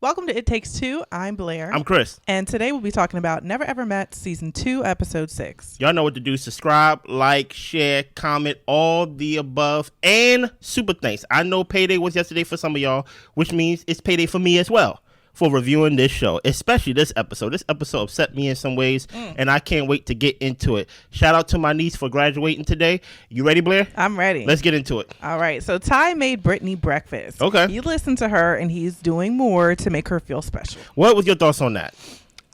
Welcome to It Takes Two. I'm Blair. I'm Chris. And today we'll be talking about Never Ever Met Season 2, Episode 6. Y'all know what to do. Subscribe, like, share, comment, all the above, and super thanks. I know payday was yesterday for some of y'all, which means it's payday for me as well for reviewing this show, especially this episode. This episode upset me in some ways, and I can't wait to get into it. Shout out to my niece for graduating today. You ready, Blair? I'm ready. Let's get into it. All right. So Ty made Brittany breakfast. Okay. He listened to her, and he's doing more to make her feel special. What was your thoughts on that?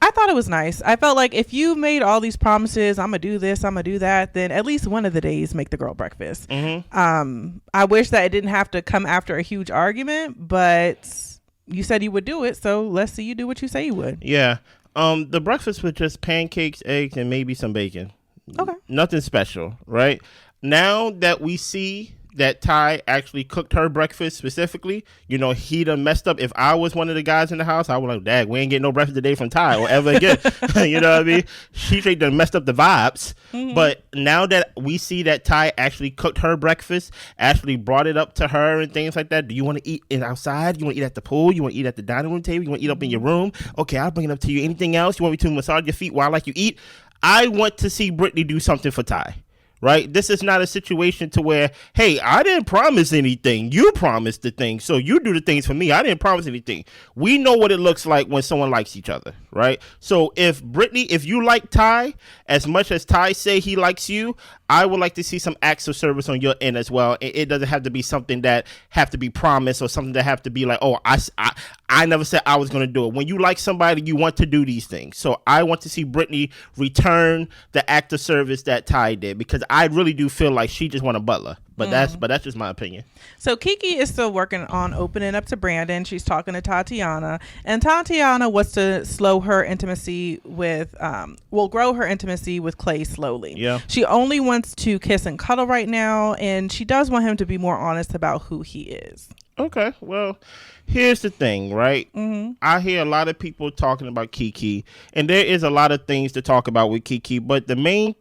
I thought it was nice. I felt like if you made all these promises, I'm going to do this, I'm going to do that, then at least one of the days make the girl breakfast. Mm-hmm. I wish that it didn't have to come after a huge argument, but you said you would do it, so let's see you do what you say you would. Yeah. The breakfast was just pancakes, eggs, and maybe some bacon. Okay. Nothing special, right? Now that we see that Ty actually cooked her breakfast specifically, you know, he done messed up. If I was one of the guys in the house, I would like, Dad, we ain't getting no breakfast today from Ty or ever again. You know what I mean? She straight done messed up the vibes. Mm-hmm. But now that we see that Ty actually cooked her breakfast, actually brought it up to her and things like that. Do you want to eat outside? You want to eat at the pool? You want to eat at the dining room table? You want to eat up in your room? Okay, I'll bring it up to you. Anything else? You want me to massage your feet while I let you eat? I want to see Brittany do something for Ty. Right? This is not a situation to where, hey, I didn't promise anything. You promised the thing. So you do the things for me. I didn't promise anything. We know what it looks like when someone likes each other. Right? So if Brittany, if you like Ty as much as Ty say he likes you, I would like to see some acts of service on your end as well. It doesn't have to be something that have to be promised or something that have to be like, oh, I never said I was going to do it. When you like somebody, you want to do these things. So I want to see Brittany return the act of service that Ty did, because I really do feel like she just want a butler. But that's just my opinion. So Kiki is still working on opening up to Brandon. She's talking to Tatiana, and Tatiana wants to slow her intimacy with, grow her intimacy with Clay slowly. Yeah. She only wants to kiss and cuddle right now, and she does want him to be more honest about who he is. Okay, well, here's the thing, right? Mm-hmm. I hear a lot of people talking about Kiki, and there is a lot of things to talk about with Kiki, but the main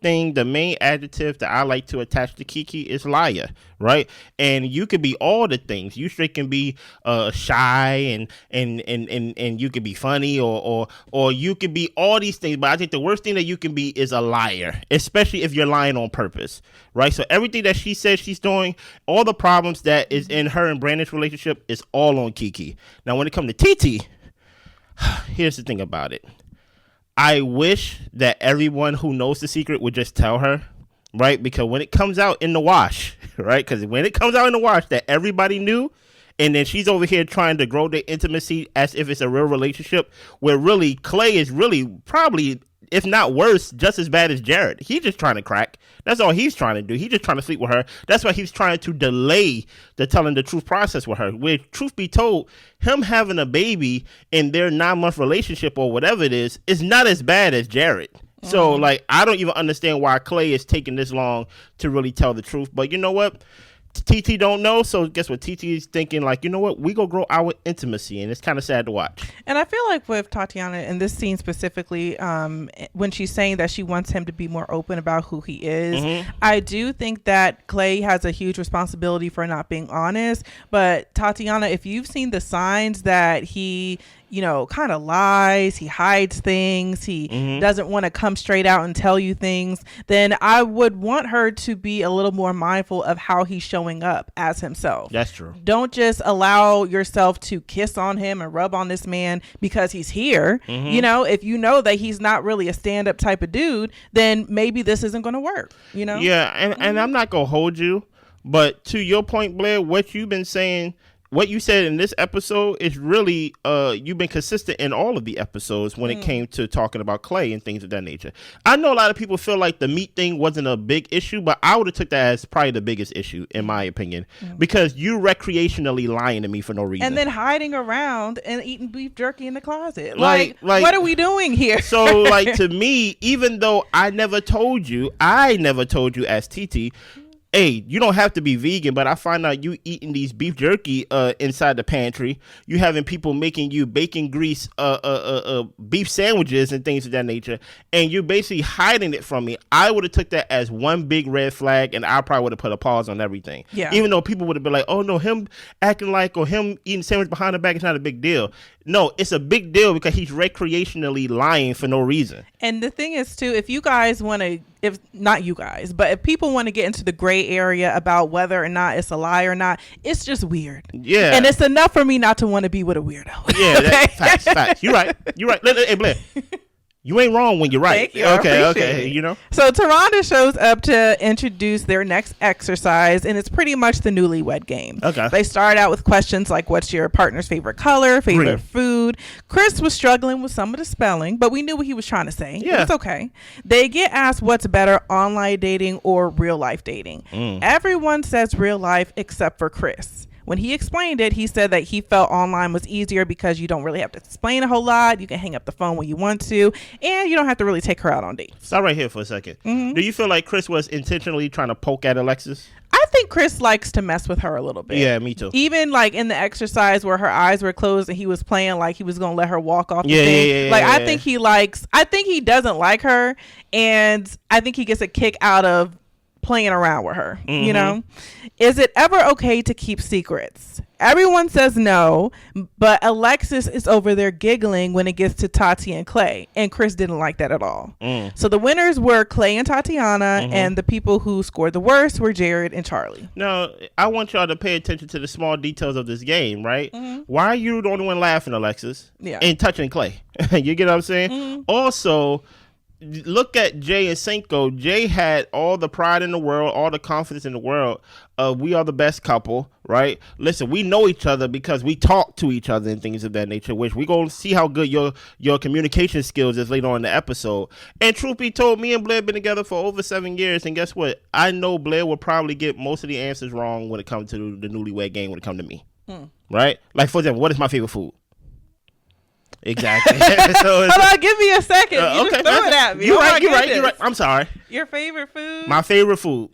adjective that I like to attach to Kiki is liar, right? And you could be all the things. You straight can be shy and you could be funny or you could be all these things, but I think the worst thing that you can be is a liar, especially if you're lying on purpose, right? So everything that she says she's doing, all the problems that is in her and Brandon's relationship is all on Kiki. Now, when it comes to TT, here's the thing about it. I wish that everyone who knows the secret would just tell her, right? Because when it comes out in the wash, right? Because when it comes out in the wash that everybody knew, and then she's over here trying to grow their intimacy as if it's a real relationship, where really Clay is really probably, if not worse, just as bad as Jared. He's just trying to crack. That's all he's trying to do. He's just trying to sleep with her. That's why he's trying to delay the telling the truth process with her. Where, truth be told, him having a baby in their 9-month relationship or whatever it is not as bad as Jared. So, like, I don't even understand why Clay is taking this long to really tell the truth. But you know what? TT don't know, so guess what? TT is thinking like, you know what? We go grow our intimacy, and it's kind of sad to watch. And I feel like with Tatiana in this scene specifically, when she's saying that she wants him to be more open about who he is, I do think that Clay has a huge responsibility for not being honest. But Tatiana, if you've seen the signs that he, you know, kind of lies, he hides things, he doesn't want to come straight out and tell you things, then I would want her to be a little more mindful of how he's showing up as himself. That's true. Don't just allow yourself to kiss on him and rub on this man because he's here. You know, if you know that he's not really a stand-up type of dude, then maybe this isn't going to work, you know? Yeah, and I'm not going to hold you, but to your point, Blair, what you've been saying, what you said in this episode is really, you've been consistent in all of the episodes when it came to talking about Clay and things of that nature. I know a lot of people feel like the meat thing wasn't a big issue, but I would have took that as probably the biggest issue, in my opinion, because you recreationally lying to me for no reason. And then hiding around and eating beef jerky in the closet. Like what are we doing here? So, like, to me, even though I never told you as TT, hey, you don't have to be vegan, but I find out you eating these beef jerky inside the pantry. You having people making you bacon grease beef sandwiches and things of that nature, and you're basically hiding it from me. I would have took that as one big red flag, and I probably would have put a pause on everything. Yeah. Even though people would have been like, oh no, him acting like or him eating sandwich behind the back is not a big deal. No, it's a big deal because he's recreationally lying for no reason. And the thing is, too, if you guys want to, if not you guys, but if people want to get into the gray area about whether or not it's a lie or not, it's just weird. Yeah. And it's enough for me not to want to be with a weirdo. Yeah, that's facts. You're right. Hey, Blair, you ain't wrong when you're right. Thank you. Okay. You know? So Taronda shows up to introduce their next exercise, and it's pretty much the newlywed game. Okay. They start out with questions like, what's your partner's favorite color, favorite food? Chris was struggling with some of the spelling, but we knew what he was trying to say. Yeah. It's okay. They get asked what's better, online dating or real life dating. Everyone says real life except for Chris. When he explained it, he said that he felt online was easier because you don't really have to explain a whole lot. You can hang up the phone when you want to, and you don't have to really take her out on dates. Stop right here for a second. Do you feel like Chris was intentionally trying to poke at Alexis? I think Chris likes to mess with her a little bit. Yeah, me too. Even like in the exercise where her eyes were closed and he was playing like he was going to let her walk off the thing. Yeah, like I think he doesn't like her, and I think he gets a kick out of playing around with her. You know, is it ever okay to keep secrets? Everyone says no, but Alexis is over there giggling when it gets to Tati and Clay, and Chris didn't like that at all. So the winners were Clay and Tatiana, and the people who scored the worst were Jared and Charlie. Now, I want y'all to pay attention to the small details of this game, right? Why are you the only one laughing, Alexis? Yeah. And touching Clay? You get what I'm saying? Also, look at Jay and Cinco. Jay had all the pride in the world, all the confidence in the world. We are the best couple, right? Listen, we know each other because we talk to each other and things of that nature, which we're going to see how good your communication skills is later on in the episode. And truth be told, me and Blair been together for over 7 years, and guess what? I know Blair will probably get most of the answers wrong when it comes to the newlywed game when it comes to me, right? Like, for example, what is my favorite food? Exactly. So hold on, give me a second. You okay, just threw it at me. You're right. I'm sorry. Your favorite food? My favorite food.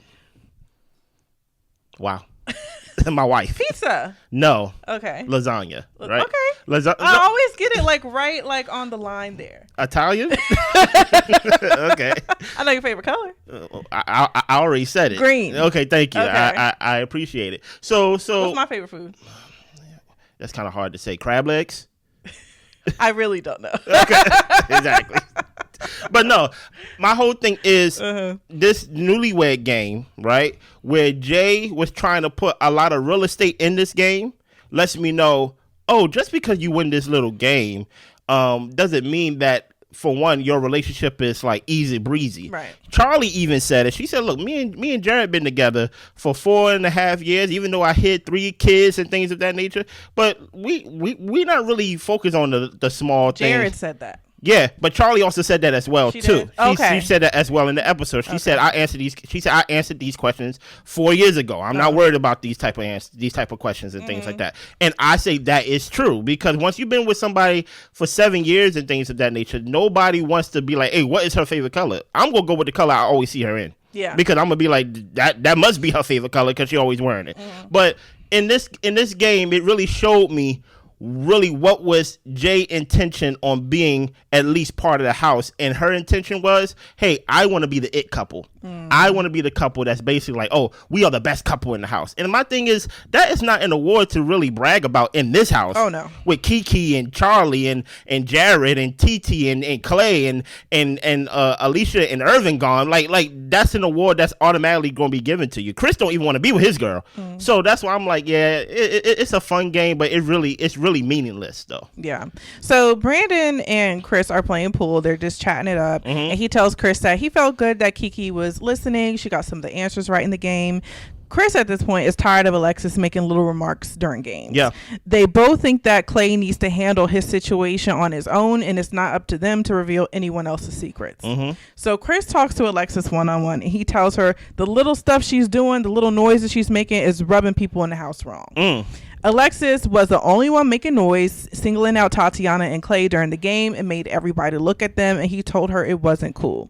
Wow. My wife. Pizza. No. Okay. Lasagna. Right. Okay. I always get it right on the line there. Italian. Okay. I know your favorite color. I already said it. Green. Okay. Thank you. Okay. I appreciate it. So. What's my favorite food? That's kind of hard to say. Crab legs. I really don't know. Okay. Exactly. But no, my whole thing is this newlywed game, right? Where Jay was trying to put a lot of real estate in this game, lets me know, oh, just because you win this little game, doesn't mean that, for one, your relationship is like easy breezy. Right. Charlie even said it. She said, look, me and Jared been together for 4.5 years, even though I had 3 kids and things of that nature. But we not really focused on the small things. Jared said that. Yeah, but Charlie also said that as well, too. Okay. She said that as well in the episode. She said I answered these questions 4 years ago. I'm not worried about these type of questions and things like that. And I say that is true, because once you've been with somebody for 7 years and things of that nature, nobody wants to be like, hey, what is her favorite color? I'm going to go with the color I always see her in. Yeah. Because I'm going to be like, that must be her favorite color because she's always wearing it. But in this game, it really showed me really what was Jay's intention on being at least part of the house, and her intention was, hey, I want to be the it couple. I want to be the couple that's basically like, oh, we are the best couple in the house. And my thing is, that is not an award to really brag about in this house. Oh no, with Kiki and Charlie and Jared and TT and Clay and Alicia and Irvin gone, like that's an award that's automatically going to be given to you. Chris don't even want to be with his girl, so that's why I'm like, yeah, it's a fun game, but it's really meaningless though. Yeah. So Brandon and Chris are playing pool. They're just chatting it up, and he tells Chris that he felt good that Kiki was listening. She got some of the answers right in the game. Chris at this point is tired of Alexis making little remarks during games. Yeah. They both think that Clay needs to handle his situation on his own, and it's not up to them to reveal anyone else's secrets. So Chris talks to Alexis one-on-one, and he tells her the little stuff she's doing, the little noises she's making, is rubbing people in the house wrong. Alexis was the only one making noise, singling out Tatiana and Clay during the game and made everybody look at them, and he told her it wasn't cool.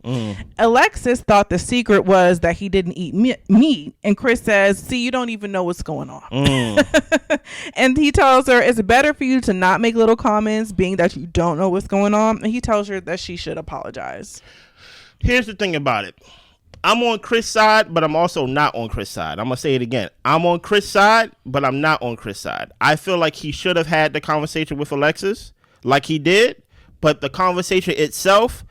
Alexis thought the secret was that he didn't eat meat, and Chris says, see, you don't even know what's going on. And he tells her it's better for you to not make little comments, being that you don't know what's going on, and he tells her that she should apologize. Here's the thing about it. I'm on Chris' side, but I'm also not on Chris' side. I'm going to say it again. I'm on Chris' side, but I'm not on Chris' side. I feel like he should have had the conversation with Alexis like he did, but the conversation itself,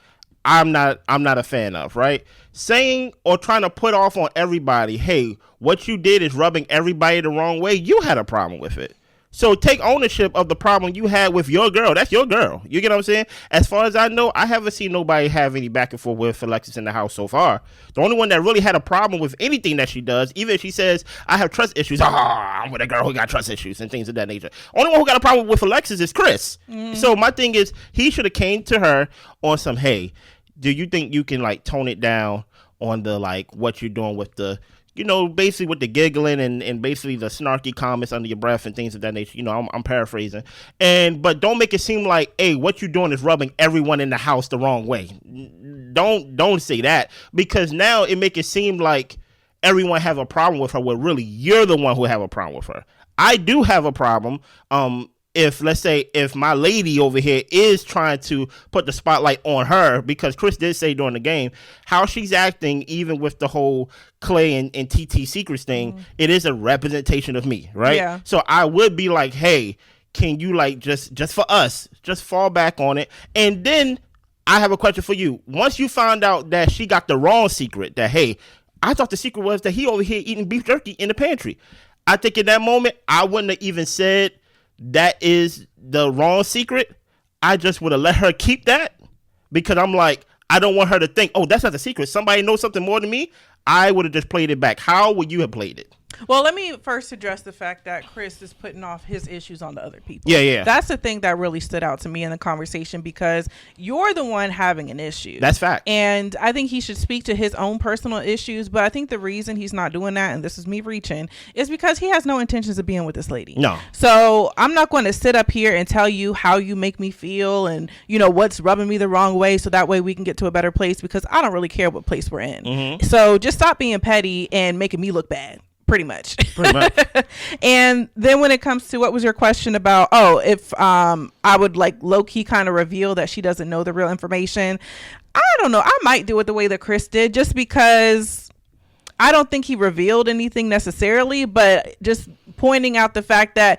I'm not a fan of, right? Saying or trying to put off on everybody, hey, what you did is rubbing everybody the wrong way. You had a problem with it. So take ownership of the problem you had with your girl. That's your girl. You get what I'm saying? As far as I know, I haven't seen nobody have any back and forth with Alexis in the house so far. The only one that really had a problem with anything that she does, even if she says, I have trust issues. I'm with a girl who got trust issues and things of that nature. Only one who got a problem with Alexis is Chris. So my thing is, he should have came to her on some, hey, do you think you can like tone it down on the like what you're doing with the, you know, basically with the giggling and basically the snarky comments under your breath and things of that nature. You know, I'm paraphrasing. But don't make it seem like, hey, what you're doing is rubbing everyone in the house the wrong way. Don't say that, because now it make it seem like everyone have a problem with her, where really you're the one who have a problem with her. I do have a problem. If, let's say, if my lady over here is trying to put the spotlight on her, because Chris did say during the game, how she's acting, even with the whole Clay and TT Secrets thing, it is a representation of me, right? Yeah. So I would be like, hey, can you like just for us, just fall back on it? And then I have a question for you. Once you found out that she got the wrong secret, that, hey, I thought the secret was that he over here eating beef jerky in the pantry. I think in that moment, I wouldn't have even said that is the wrong secret. I just would have let her keep that, because I'm like, I don't want her to think, oh, that's not the secret. Somebody knows something more than me. I would have just played it back. How would you have played it? Well, let me first address the fact that Chris is putting off his issues on the other people. Yeah. That's the thing that really stood out to me in the conversation, because you're the one having an issue. That's fact. And I think he should speak to his own personal issues. But I think the reason he's not doing that, and this is me reaching, is because he has no intentions of being with this lady. No. So I'm not going to sit up here and tell you how you make me feel and, you know, what's rubbing me the wrong way, so that way we can get to a better place, because I don't really care what place we're in. So just stop being petty and making me look bad. Pretty much. And then when it comes to, what was your question about, if I would like low-key kind of reveal that she doesn't know the real information, I don't know. I might do it the way that Chris did, just because I don't think he revealed anything necessarily, but just pointing out the fact that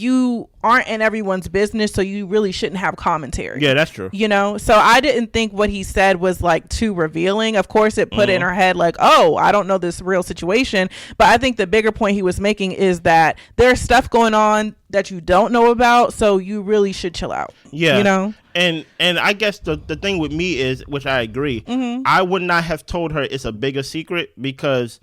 you aren't in everyone's business, so you really shouldn't have commentary. Yeah, that's true. You know, so I didn't think what he said was like too revealing. Of course, it put in her head like, oh, I don't know this real situation. But I think the bigger point he was making is that there's stuff going on that you don't know about, so you really should chill out. Yeah, you know. And I guess the thing with me is, which I agree, I would not have told her it's a bigger secret, because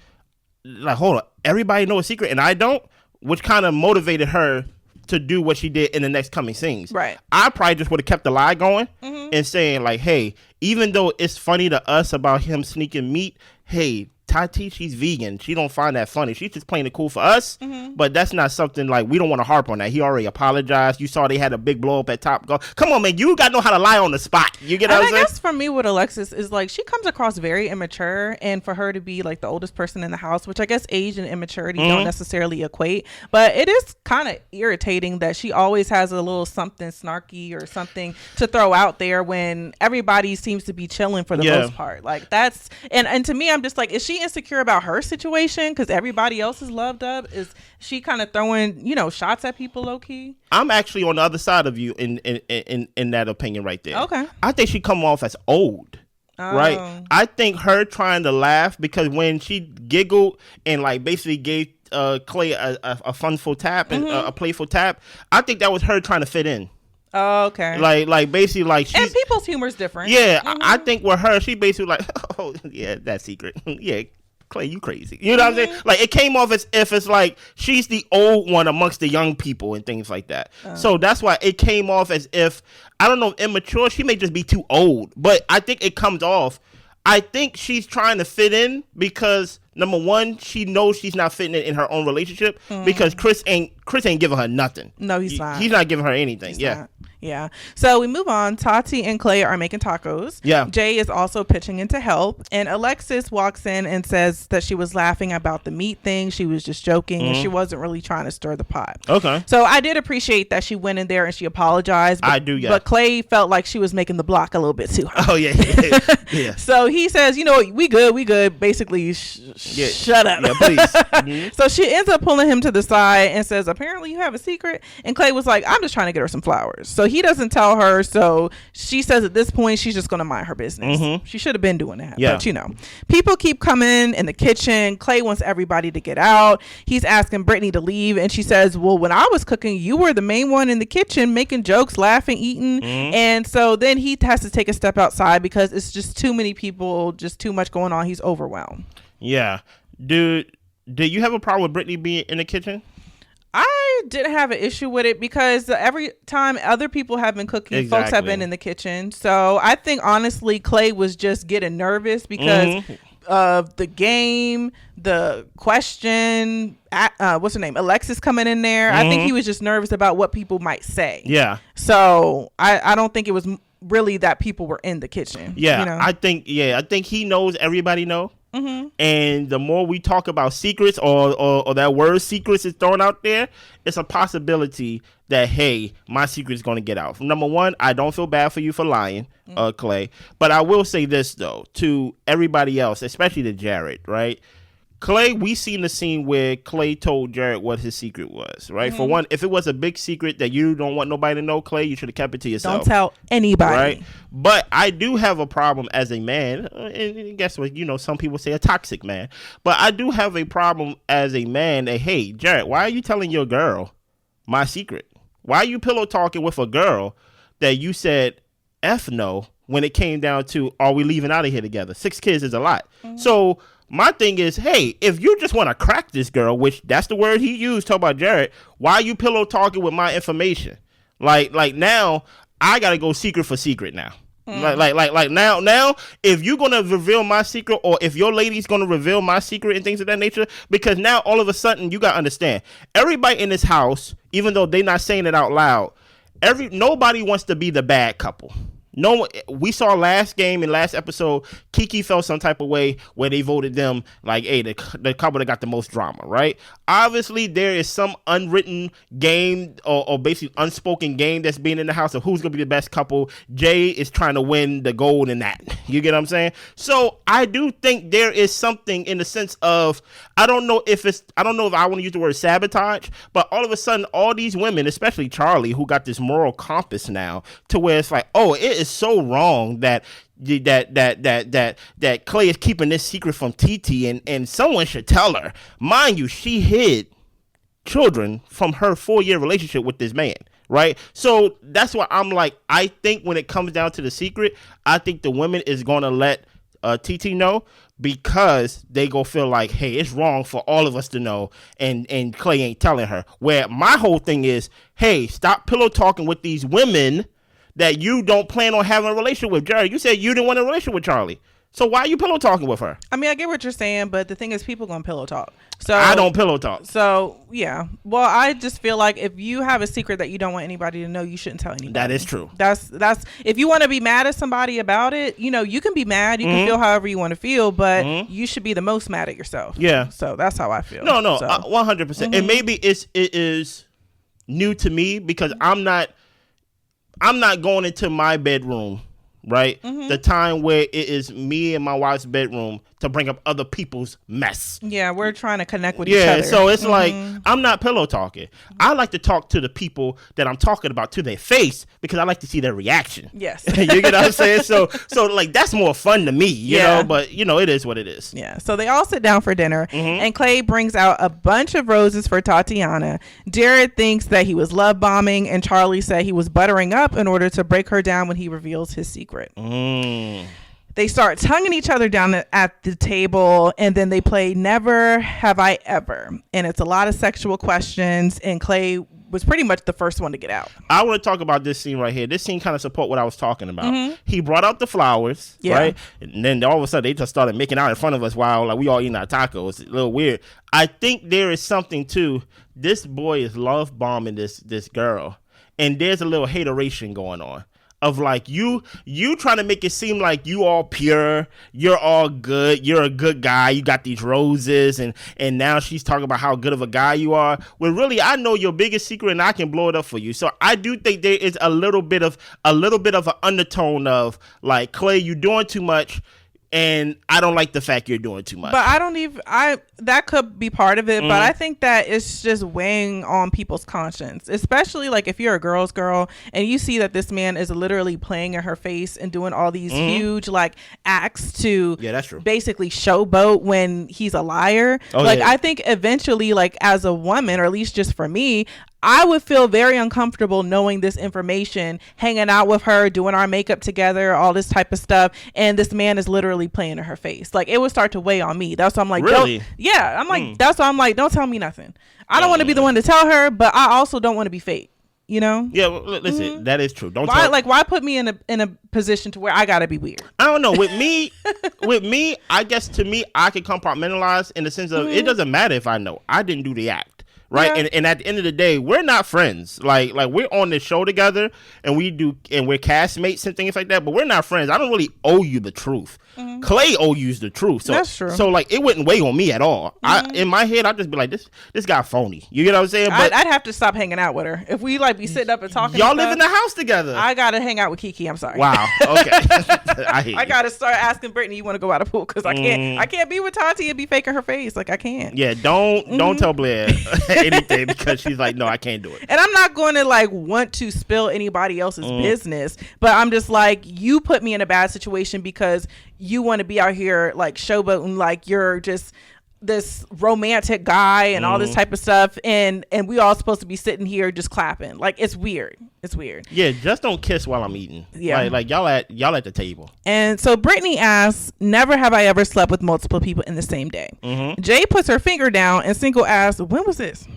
like, hold on, everybody know a secret and I don't, which kind of motivated her to do what she did in the next coming scenes. Right. I probably just would have kept the lie going and saying like, hey, even though it's funny to us about him sneaking meat, hey, Tati, she's vegan. She don't find that funny. She's just playing it cool for us. But that's not something like, we don't want to harp on that. He already apologized. You saw they had a big blow up at Top Golf. Come on, man. You got to know how to lie on the spot. You get what I'm saying? I guess for me with Alexis is like, she comes across very immature, and for her to be like the oldest person in the house, which I guess age and immaturity don't necessarily equate, but it is kind of irritating that she always has a little something snarky or something to throw out there when everybody seems to be chilling for the most part. Like that's, and to me, I'm just like, is she insecure about her situation because everybody else is loved up? Is she kind of throwing, you know, shots at people low key? I'm actually on the other side of you in that opinion right there. Okay. I think she come off as old. Right. I think her trying to laugh, because when she giggled and like basically gave Clay a funful tap and a playful tap, I think that was her trying to fit in. Oh, okay. Like basically like she's, and people's humor is different. Yeah, I think with her, she basically like, oh yeah, that secret. Yeah, Clay, you crazy. You know what I'm saying? Like it came off as if it's like she's the old one amongst the young people and things like that. So that's why it came off as if, I don't know, immature. She may just be too old, but I think it comes off. I think she's trying to fit in because Number one, she knows she's not fitting it in her own relationship because Chris ain't giving her nothing. No, he's not. He's not giving her anything. He's not. Yeah. So we move on. Tati and Clay are making tacos. Yeah. Jay is also pitching in to help. And Alexis walks in and says that she was laughing about the meat thing. She was just joking and she wasn't really trying to stir the pot. Okay. So I did appreciate that she went in there and she apologized. But, I do, yeah. But Clay felt like she was making the block a little bit too high. Oh, yeah. So he says, we good. Basically, shut up. Yeah, please. So she ends up pulling him to the side and says, apparently you have a secret. And Clay was like, I'm just trying to get her some flowers. So he doesn't tell her. So she says at this point, she's just going to mind her business. She should have been doing that. Yeah. But, people keep coming in the kitchen. Clay wants everybody to get out. He's asking Brittany to leave. And she says, well, when I was cooking, you were the main one in the kitchen making jokes, laughing, eating. And so then he has to take a step outside because it's just too many people, just too much going on. He's overwhelmed. Yeah. Dude, do you have a problem with Brittany being in the kitchen? I didn't have an issue with it because every time other people have been cooking, folks have been in the kitchen. So I think honestly, Clay was just getting nervous because of the game, the question, what's her name? Alexis coming in there. I think he was just nervous about what people might say. Yeah. So I don't think it was really that people were in the kitchen. Yeah. I think he knows everybody know. And the more we talk about secrets or that word secrets is thrown out there, it's a possibility that, hey, my secret is going to get out. Number one, I don't feel bad for you for lying, Clay. But I will say this, though, to everybody else, especially to Jared, right? Clay, we seen the scene where Clay told Jared what his secret was, right? For one, if it was a big secret that you don't want nobody to know, Clay, you should have kept it to yourself. Don't tell anybody. Right? But I do have a problem as a man, and guess what? Some people say a toxic man. But I do have a problem as a man that, hey, Jared, why are you telling your girl my secret? Why are you pillow talking with a girl that you said F no when it came down to, are we leaving out of here together? 6 kids is a lot. So my thing is, hey, if you just want to crack this girl, which that's the word he used, talk about Jared, why are you pillow talking with my information? Like now, I got to go secret for secret now. Like now, if you're going to reveal my secret or if your lady's going to reveal my secret and things of that nature, because now all of a sudden you got to understand, everybody in this house, even though they're not saying it out loud, nobody wants to be the bad couple. No, we saw last episode, Kiki felt some type of way where they voted them like, hey, the couple that got the most drama, right? Obviously, there is some unwritten game or basically unspoken game that's being in the house of who's going to be the best couple. Jay is trying to win the gold in that. You get what I'm saying? So I do think there is something in the sense of, I don't know if I want to use the word sabotage, but all of a sudden, all these women, especially Charlie, who got this moral compass now to where it's like, oh, it is so wrong that Clay is keeping this secret from TT and someone should tell her. Mind you, she hid children from her 4-year relationship with this man, right? So that's why I'm like, I think when it comes down to the secret, I think the women is going to let TT know because they go feel like, hey, it's wrong for all of us to know and Clay ain't telling her. Where my whole thing is, hey, stop pillow talking with these women that you don't plan on having a relationship with. Jared, you said you didn't want a relationship with Charlie. So why are you pillow talking with her? I mean, I get what you're saying, but the thing is people gonna pillow talk. So I don't pillow talk. So yeah. Well, I just feel like if you have a secret that you don't want anybody to know, you shouldn't tell anybody. That is true. That's if you want to be mad at somebody about it, you can be mad. You can feel however you want to feel, but you should be the most mad at yourself. Yeah. So that's how I feel. No, 100%. And maybe it is new to me because I'm not going into my bedroom, right? The time where it is me and my wife's bedroom to bring up other people's mess. Yeah, we're trying to connect with each other. Yeah, so it's like, I'm not pillow talking. I like to talk to the people that I'm talking about to their face because I like to see their reaction. Yes. You get what I'm saying? So like, that's more fun to me, you know, but it is what it is. Yeah. So they all sit down for dinner and Clay brings out a bunch of roses for Tatiana. Jared thinks that he was love bombing and Charlie said he was buttering up in order to break her down when he reveals his secret. They start tonguing each other down at the table, and then they play Never Have I Ever. And it's a lot of sexual questions, and Clay was pretty much the first one to get out. I want to talk about this scene right here. This scene kind of support what I was talking about. He brought out the flowers, right? And then all of a sudden they just started making out in front of us while like we all eating our tacos. It's a little weird. I think there is something to this boy is love bombing this girl, and there's a little hateration going on. Of like you trying to make it seem like you all pure, you're all good, you're a good guy, you got these roses, and now she's talking about how good of a guy you are. Well, really, I know your biggest secret, and I can blow it up for you. So I do think there is a little bit of an undertone of like, Clay, you doing too much. And I don't like the fact you're doing too much. But that could be part of it. But I think that it's just weighing on people's conscience, especially like if you're a girl's girl and you see that this man is literally playing in her face and doing all these huge like acts to that's true. Basically showboat when he's a liar. I think eventually, like as a woman, or at least just for me, I would feel very uncomfortable knowing this information, hanging out with her, doing our makeup together, all this type of stuff, and this man is literally playing in her face. Like, it would start to weigh on me. That's why I'm like, really? That's why I'm like, don't tell me nothing. I don't want to be the one to tell her, but I also don't want to be fake. You know? Yeah, well, listen, that is true. Why put me in a position to where I gotta be weird? I don't know. With me, I guess to me, I can compartmentalize in the sense of it doesn't matter if I know. I didn't do the act. Right. Yeah. And at the end of the day, we're not friends. Like we're on this show together and we're castmates and things like that, but we're not friends. I don't really owe you the truth. Clay owes you the truth. So that's true. So like it wouldn't weigh on me at all. In my head, I'd just be like, this guy phony. You get what I'm saying? But I'd have to stop hanging out with her. If we like be sitting up and talking. Y'all live in the house together. I gotta hang out with Kiki. I'm sorry. Wow. Okay. I gotta start asking Brittany, you want to go out of pool? Because I can't be with Tati and be faking her face. Like I can't. Yeah, don't tell Blair anything because she's like, no, I can't do it. And I'm not going to like want to spill anybody else's business, but I'm just like, you put me in a bad situation because you want to be out here like showboating like you're just this romantic guy and all this type of stuff, and we all supposed to be sitting here just clapping. Like it's weird. Yeah, just don't kiss while I'm eating. Yeah, like y'all at the table. And so Brittany asks, never have I ever slept with multiple people in the same day. Jay puts her finger down and Cinco asks, when was this?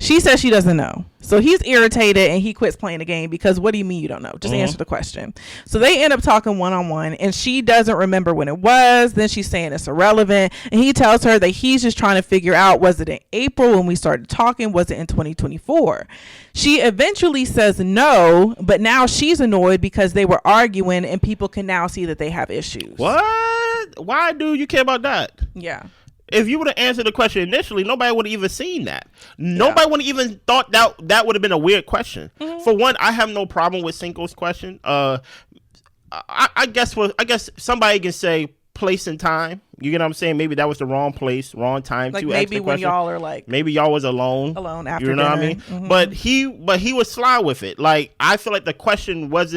She says she doesn't know. So he's irritated and he quits playing the game because what do you mean you don't know? Just answer the question. So they end up talking one-on-one and she doesn't remember when it was. Then she's saying it's irrelevant. And he tells her that he's just trying to figure out, was it in April when we started talking? Was it in 2024? She eventually says no, but now she's annoyed because they were arguing and people can now see that they have issues. What? Why do you care about that? Yeah. If you would have answered the question initially, nobody would have even seen that. Nobody would have even thought that would have been a weird question. For one, I have no problem with Cinco's question. I guess somebody can say place and time. You get what I'm saying? Maybe that was the wrong place, wrong time like to maybe ask the when question. y'all are like maybe y'all was alone after you know dinner. what I mean? But he was sly with it. Like I feel like the question was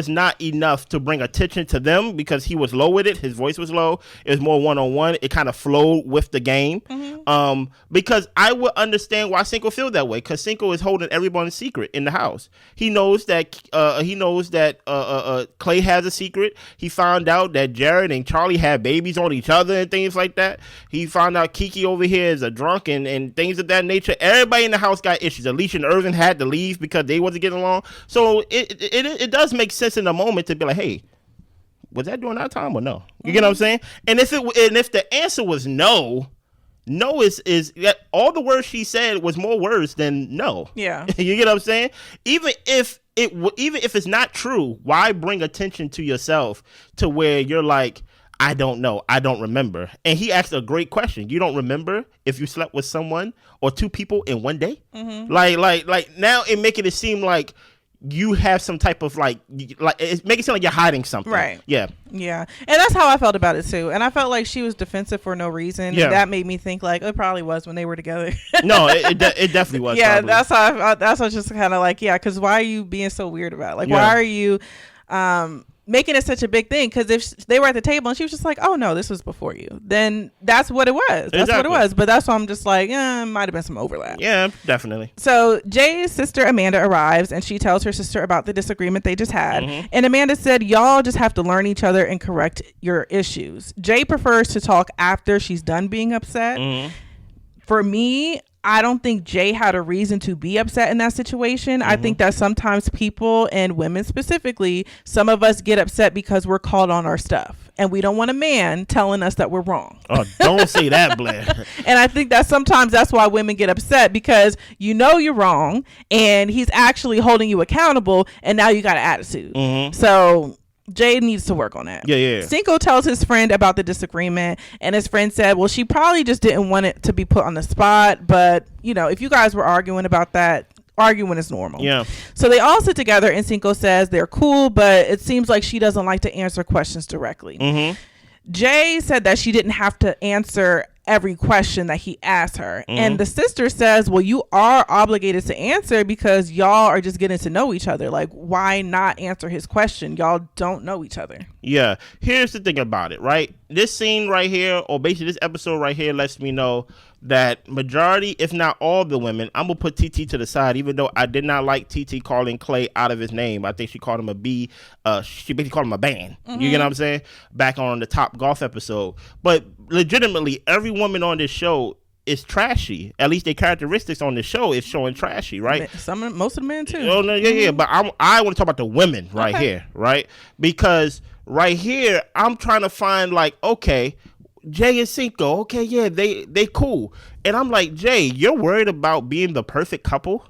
not enough to bring attention to them because he was low with it. His voice was low. It was more one-on-one. It kind of flowed with the game. Because I would understand why Cinco feel that way because Cinco is holding everyone's secret in the house. He knows that Clay has a secret. He found out that Jared and Charlie had babies on each other and things like that. He found out Kiki over here is a drunk and things of that nature. Everybody in the house got issues. Alicia and Irvin had to leave because they wasn't getting along. So it does make sense in the moment to be like, hey, was that during that time or no? You get what I'm saying? And if the answer was no is all the words she said was more words than no. Yeah. You get what I'm saying? Even if it's not true, why bring attention to yourself to where you're like, I don't know, I don't remember. And he asked a great question. You don't remember if you slept with someone or two people in one day? Like now it making it seem like you have some type of like it's making it seem like you're hiding something. Right. Yeah. And that's how I felt about it too. And I felt like she was defensive for no reason. Yeah. And that made me think like it probably was when they were together. No, it definitely was. Yeah. Probably. That's how I was just kind of like, yeah, because why are you being so weird about it? Like, why are you making it such a big thing? Because if they were at the table and she was just like, oh no, this was before you, then that's what it was. That's what it was. But that's why I'm just like, might have been some overlap. Yeah, definitely. So Jay's sister Amanda arrives and she tells her sister about the disagreement they just had. And Amanda said, y'all just have to learn each other and correct your issues. Jay prefers to talk after she's done being upset. For me, I don't think Jay had a reason to be upset in that situation. I think that sometimes people, and women specifically, some of us get upset because we're called on our stuff and we don't want a man telling us that we're wrong. Oh, don't say that, Blair. And I think that sometimes that's why women get upset, because you know you're wrong and he's actually holding you accountable, and now you got an attitude. So Jay needs to work on that. Yeah. Cinco tells his friend about the disagreement, and his friend said, well, she probably just didn't want it to be put on the spot, but you know, if you guys were arguing about that, arguing is normal. Yeah. So they all sit together, and Cinco says they're cool, but it seems like she doesn't like to answer questions directly. Jay said that she didn't have to answer every question that he asked her. And the sister says, well, you are obligated to answer because y'all are just getting to know each other. Like, why not answer his question? Y'all don't know each other. Yeah. Here's the thing about it, right? This scene right here, or basically this episode right here, lets me know that majority, if not all the women, I'm going to put TT to the side, even though I did not like TT calling Clay out of his name. I think she called him a B. She basically called him a ban. You get what I'm saying? Back on the Top Golf episode. But legitimately, every woman on this show is trashy. At least their characteristics on the show is showing trashy, right? Most of the men too. Oh, no, yeah. But I want to talk about the women right here, right? Because right here, I'm trying to find like, okay, Jay and Cinco, okay, yeah, they cool. And I'm like, Jay, you're worried about being the perfect couple?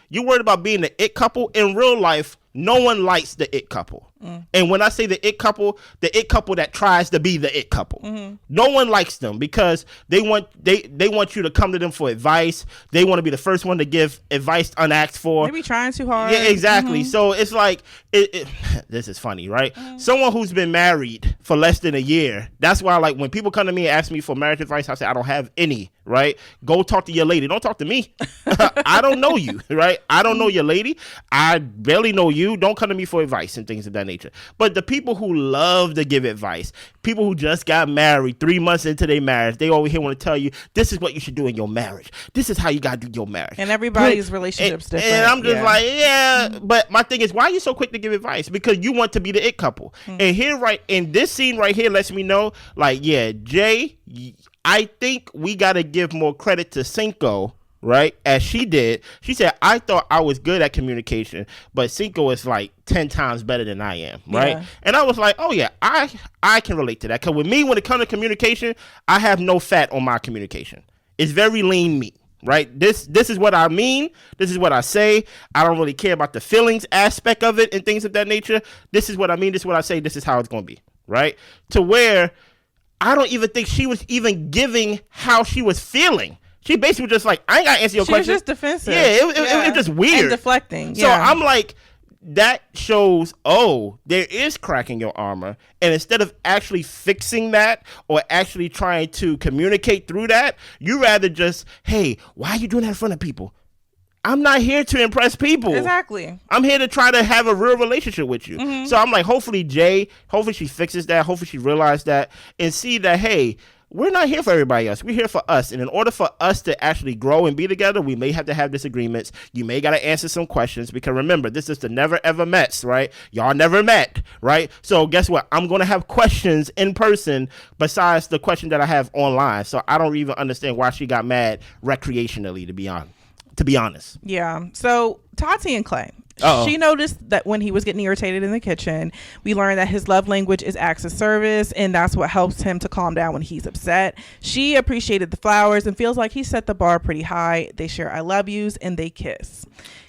You're worried about being the it couple? In real life, no one likes the it couple. And when I say the it couple that tries to be the it couple. No one likes them because they want you to come to them for advice. They want to be the first one to give advice unasked for. They be trying too hard. Yeah, exactly. So it's like, this is funny, right? Someone who's been married for less than a year, that's why, like, when people come to me and ask me for marriage advice, I say, I don't have any, right? Go talk to your lady. Don't talk to me. I don't know you, right? I don't know your lady. I barely know you. Don't come to me for advice and things of that nature. But the people who love to give advice, people who just got married 3 months into their marriage, they over here want to tell you, this is what you should do in your marriage. This is how you got to do your marriage. And everybody's relationship's different. And I'm just like, yeah. But my thing is, why are you so quick to give advice? Because you want to be the it couple. And here, right in this scene right here, lets me know, like, yeah, Jay, I think we got to give more credit to Cinco, right? As she did. She said, I thought I was good at communication, but Cinco is like 10 times better than I am, right? Yeah. And I was like, oh yeah, I can relate to that. Because with me, when it comes to communication, I have no fat on my communication. It's very lean meat, right? This is what I mean. This is what I say. I don't really care about the feelings aspect of it and things of that nature. This is what I mean. This is what I say. This is how it's going to be, right? To where I don't even think she was even giving how she was feeling. She basically was just like, I ain't got to answer your question. She was just defensive. Yeah, it was just weird. And deflecting. So I'm like, that shows, there is crack in your armor. And instead of actually fixing that or actually trying to communicate through that, you rather just, hey, why are you doing that in front of people? I'm not here to impress people. Exactly. I'm here to try to have a real relationship with you. So I'm like, hopefully she fixes that. Hopefully she realized that and see that, hey, we're not here for everybody else. We're here for us. And in order for us to actually grow and be together, we may have to have disagreements. You may got to answer some questions because remember, this is the never ever mets, right? Y'all never met, right? So guess what? I'm going to have questions in person besides the question that I have online. So I don't even understand why she got mad recreationally, to be honest. Yeah. So Tati and Clay. Uh-oh. She noticed that when he was getting irritated in the kitchen, we learned that his love language is acts of service, and that's what helps him to calm down when he's upset. She appreciated the flowers and feels like he set the bar pretty high. They share I love yous and they kiss.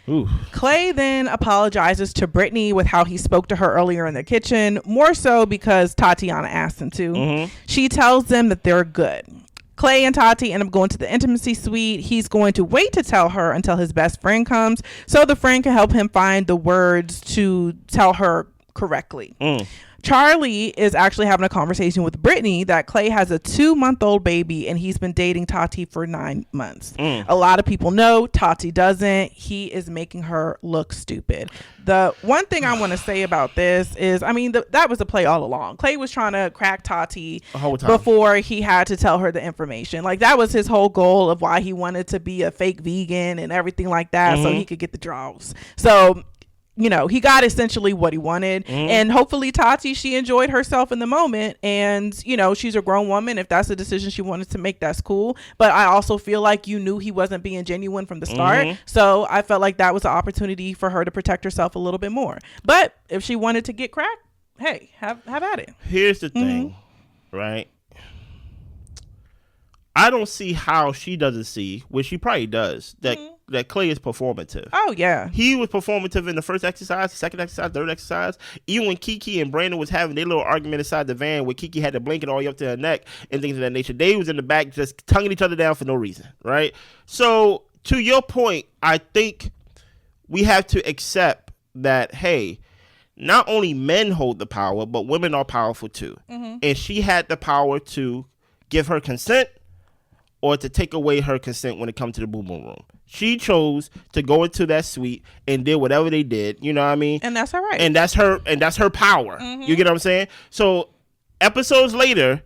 Ooh. Clay then apologizes to Brittany with how he spoke to her earlier in the kitchen, more so because Tatiana asked him to. She tells them that they're good. Clay and Tati end up going to the intimacy suite. He's going to wait to tell her until his best friend comes so the friend can help him find the words to tell her correctly. Charlie is actually having a conversation with Brittany that Clay has a 2-month-old baby and he's been dating Tati for 9 months. A lot of people know, Tati doesn't. He is making her look stupid. The one thing I want to say about this is, I mean, that was a play all along. Clay was trying to crack Tati before he had to tell her the information. Like, that was his whole goal of why he wanted to be a fake vegan and everything like that so he could get the draws. So he got essentially what he wanted. And hopefully Tati, she enjoyed herself in the moment, and she's a grown woman. If that's a decision she wanted to make, that's cool. But I also feel like you knew he wasn't being genuine from the start, so I felt like that was an opportunity for her to protect herself a little bit more. But if she wanted to get cracked, hey, have at it. Here's the thing, right? I don't see how she doesn't see, which she probably does, that Clay is performative. Oh, yeah. He was performative in the first exercise, second exercise, third exercise. Even when Kiki and Brandon was having their little argument inside the van where Kiki had the blanket all the way up to her neck and things of that nature, they was in the back just tonguing each other down for no reason, right? So, to your point, I think we have to accept that, hey, not only men hold the power, but women are powerful too. And she had the power to give her consent or to take away her consent when it comes to the boom boom room. She chose to go into that suite and did whatever they did. You know what I mean? And that's all right. And that's her power. You get what I'm saying? So episodes later,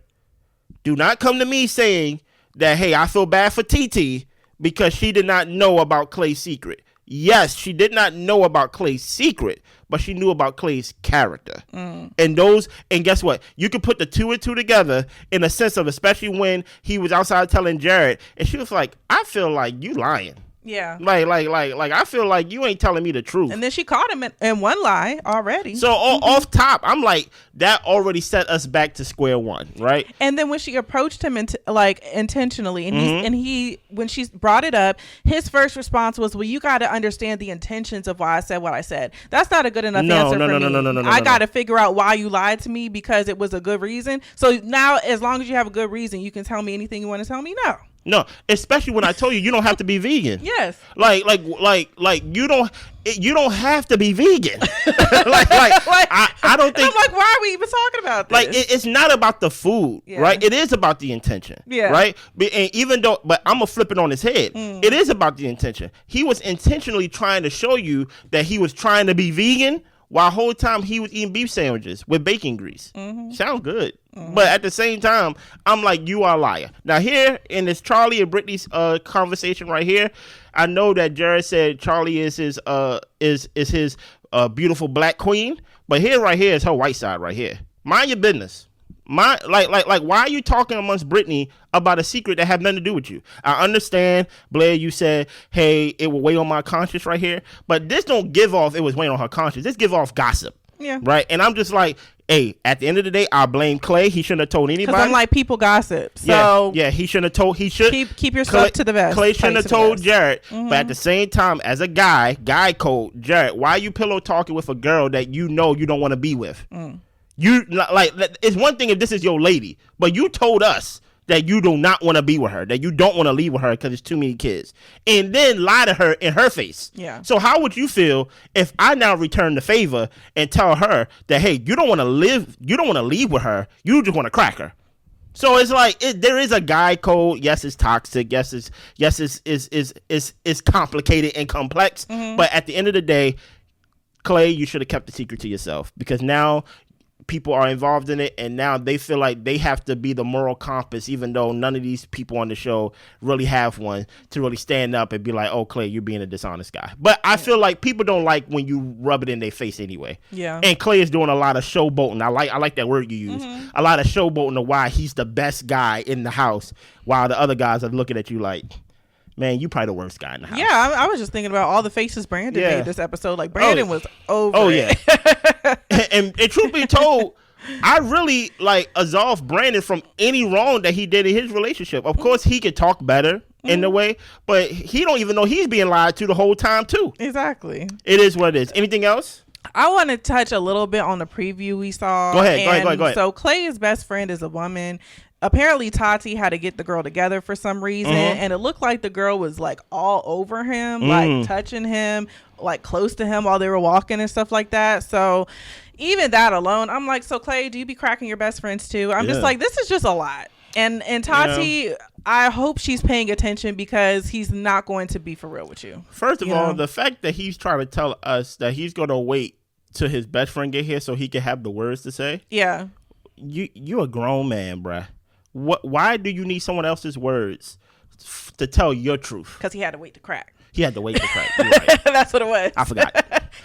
do not come to me saying that, hey, I feel bad for TT because she did not know about Clay's secret. Yes, she did not know about Clay's secret, but she knew about Clay's character. And guess what? You can put the two and two together in a sense of, especially when he was outside telling Jared, and she was like, I feel like you lying. Yeah. Like, I feel like you ain't telling me the truth. And then she caught him in one lie already. So off top, I'm like, that already set us back to square one, right? And then when she approached him intentionally, and he when she brought it up, his first response was, well, you got to understand the intentions of why I said what I said. That's not a good enough answer for me. No, I got to figure out why you lied to me because it was a good reason. So now, as long as you have a good reason, you can tell me anything you want to tell me. No, especially when I told you don't have to be vegan. Yes. Like you don't have to be vegan. I don't think. I'm like, why are we even talking about this? Like it's not about the food, right? It is about the intention, right? But I'm gonna flip it on his head. It is about the intention. He was intentionally trying to show you that he was trying to be vegan, while whole time he was eating beef sandwiches with bacon grease. Sounds good. But at the same time, I'm like, you are a liar. Now here in this Charlie and Brittany's conversation right here, I know that Jared said Charlie is his beautiful black queen, but right here is her white side right here. Mind your business. Why are you talking amongst Brittany about a secret that have nothing to do with you? I understand, Blair, you said, hey, it will weigh on my conscience right here, but this don't give off it was weighing on her conscience. This give off gossip. Yeah. Right? And I'm just like, hey, at the end of the day, I blame Clay. He shouldn't have told anybody. Because I'm like, people gossip. So yeah, he shouldn't have told. He should keep yourself to the best. Clay shouldn't have told Jared. But at the same time, as a guy code, Jared, why are you pillow talking with a girl that you don't want to be with? You like, it's one thing if this is your lady, but you told us that you do not want to be with her, that you don't want to leave with her because it's too many kids, and then lie to her in her face. Yeah. So how would you feel if I now return the favor and tell her that, hey, you don't want to leave with her, you just want to crack her? So it's like there is a guy code. Yes, it's toxic. Yes, it's complicated and complex. But at the end of the day, Clay, you should have kept the secret to yourself, because now people are involved in it, and now they feel like they have to be the moral compass, even though none of these people on the show really have one to really stand up and be like, oh, Clay, you're being a dishonest guy. But I feel like people don't like when you rub it in their face anyway. Yeah. And Clay is doing a lot of showboating. I like that word you use. A lot of showboating of why he's the best guy in the house, while the other guys are looking at you like, man, you probably the worst guy in the house. Yeah, I was just thinking about all the faces Brandon made this episode. Like, Brandon was over. Oh, yeah. and truth be told, I really absolve Brandon from any wrong that he did in his relationship. Of course, he could talk better in the way, but he don't even know he's being lied to the whole time, too. Exactly. It is what it is. Anything else? I want to touch a little bit on the preview we saw. Go ahead. So Clay's best friend is a woman. Apparently Tati had to get the girl together for some reason, and it looked like the girl was like all over him, like touching him, like close to him while they were walking and stuff like that. So even that alone, I'm like, so Clay, do you be cracking your best friends too? I'm just like, this is just a lot. And Tati, I hope she's paying attention, because he's not going to be for real with you. First of all, the fact that he's trying to tell us that he's going to wait till his best friend get here so he can have the words to say. Yeah. You're a grown man, bruh. Why do you need someone else's words to tell your truth? Because he had to wait to crack. He had to wait to crack. You're right. That's what it was. I forgot.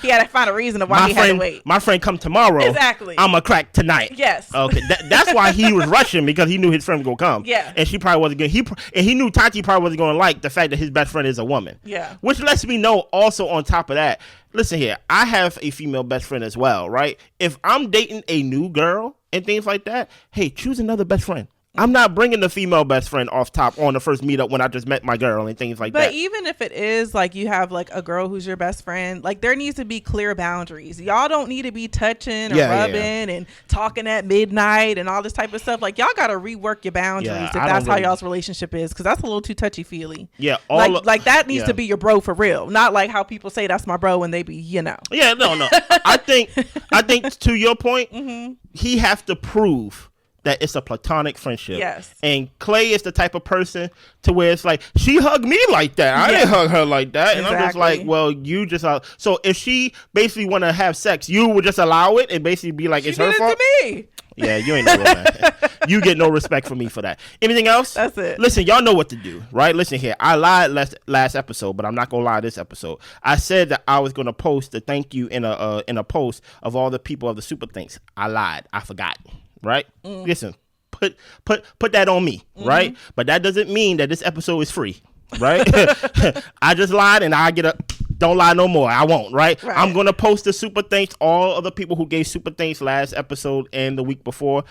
He had to find a reason of why he had to wait. My friend come tomorrow. Exactly. I'm a crack tonight. Yes. Okay. That's why he was rushing, because he knew his friend was gonna come. Yeah. And she probably wasn't gonna. He knew Tati probably wasn't gonna like the fact that his best friend is a woman. Yeah. Which lets me know also on top of that. Listen here, I have a female best friend as well, right? If I'm dating a new girl and things like that, hey, choose another best friend. I'm not bringing the female best friend off top on the first meetup when I just met my girl and things like that. But even if it is like you have like a girl who's your best friend, like there needs to be clear boundaries. Y'all don't need to be touching or rubbing and talking at midnight and all this type of stuff. Like y'all got to rework your boundaries if that's how y'all's relationship is, because that's a little too touchy feely. Yeah, like that needs to be your bro for real, not like how people say that's my bro when they be, you know. Yeah, no. I think to your point, he have to prove that it's a platonic friendship. Yes. And Clay is the type of person to where it's like, she hugged me like that. I didn't hug her like that. And I'm just like, well, you just so if she basically want to have sex, you would just allow it and basically be like, it's her fault. To me. Yeah, you ain't no real man. You get no respect from me for that. Anything else? That's it. Listen, y'all know what to do, right? Listen here. I lied last episode, but I'm not gonna lie this episode. I said that I was gonna post the thank you in a post of all the people of the super thanks. I lied. I forgot. Right? Listen, put that on me, right? But that doesn't mean that this episode is free, right? I just lied and I don't lie no more. I won't, right? I'm going to post the super thanks, all of the people who gave super thanks last episode and the week before.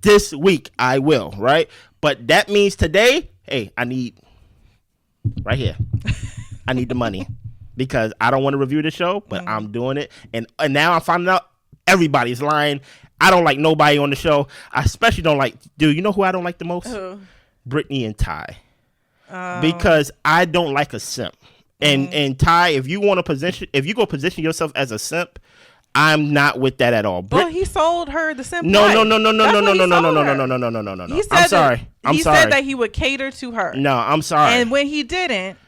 This week, I will, right? But that means today, hey, I need, right here, I need the money, because I don't want to review the show, but I'm doing it. And now I'm finding out everybody's lying. I don't like nobody on the show. I especially don't like, dude, you know who I don't like the most? Who? Brittany and Ty. Because I don't like a simp. And Ty, if you go position yourself as a simp, I'm not with that at all. Well, he sold her the simp. No. I'm sorry. He said that he would cater to her. No, I'm sorry. And when he didn't,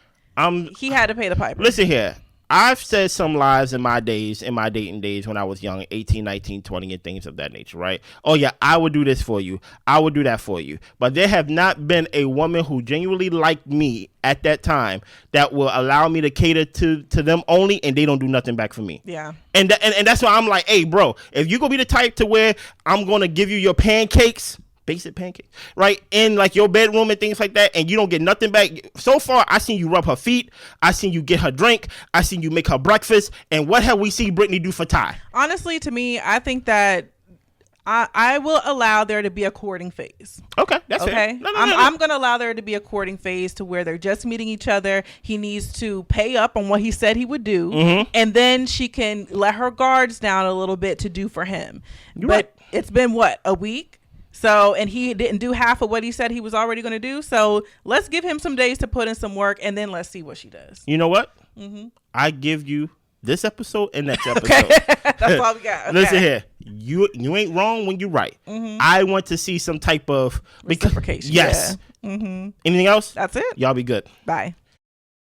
he had to pay the piper. Listen here. I've said some lies in my dating days when I was young, 18, 19, 20, and things of that nature, right? Oh, yeah, I would do this for you. I would do that for you. But there have not been a woman who genuinely liked me at that time that will allow me to cater to them only, and they don't do nothing back for me. Yeah. And that's why I'm like, hey, bro, if you going to be the type to where I'm going to give you your pancakes, basic pancakes, right, in like your bedroom and things like that, and you don't get nothing back. So far, I seen you rub her feet, I seen you get her drink, I seen you make her breakfast, and what have we seen Brittany do for Ty? Honestly, to me, I think that I will allow there to be a courting phase. Okay, that's okay. No. I'm going to allow there to be a courting phase to where they're just meeting each other. He needs to pay up on what he said he would do, and then she can let her guards down a little bit to do for him. It's been what, a week? So, and he didn't do half of what he said he was already going to do. So let's give him some days to put in some work, and then let's see what she does. You know what? I give you this episode and next episode. Okay. That's all we got. Okay. Listen here. You ain't wrong when you're right. I want to see some type of reciprocation. Yes. Yeah. Anything else? That's it. Y'all be good. Bye.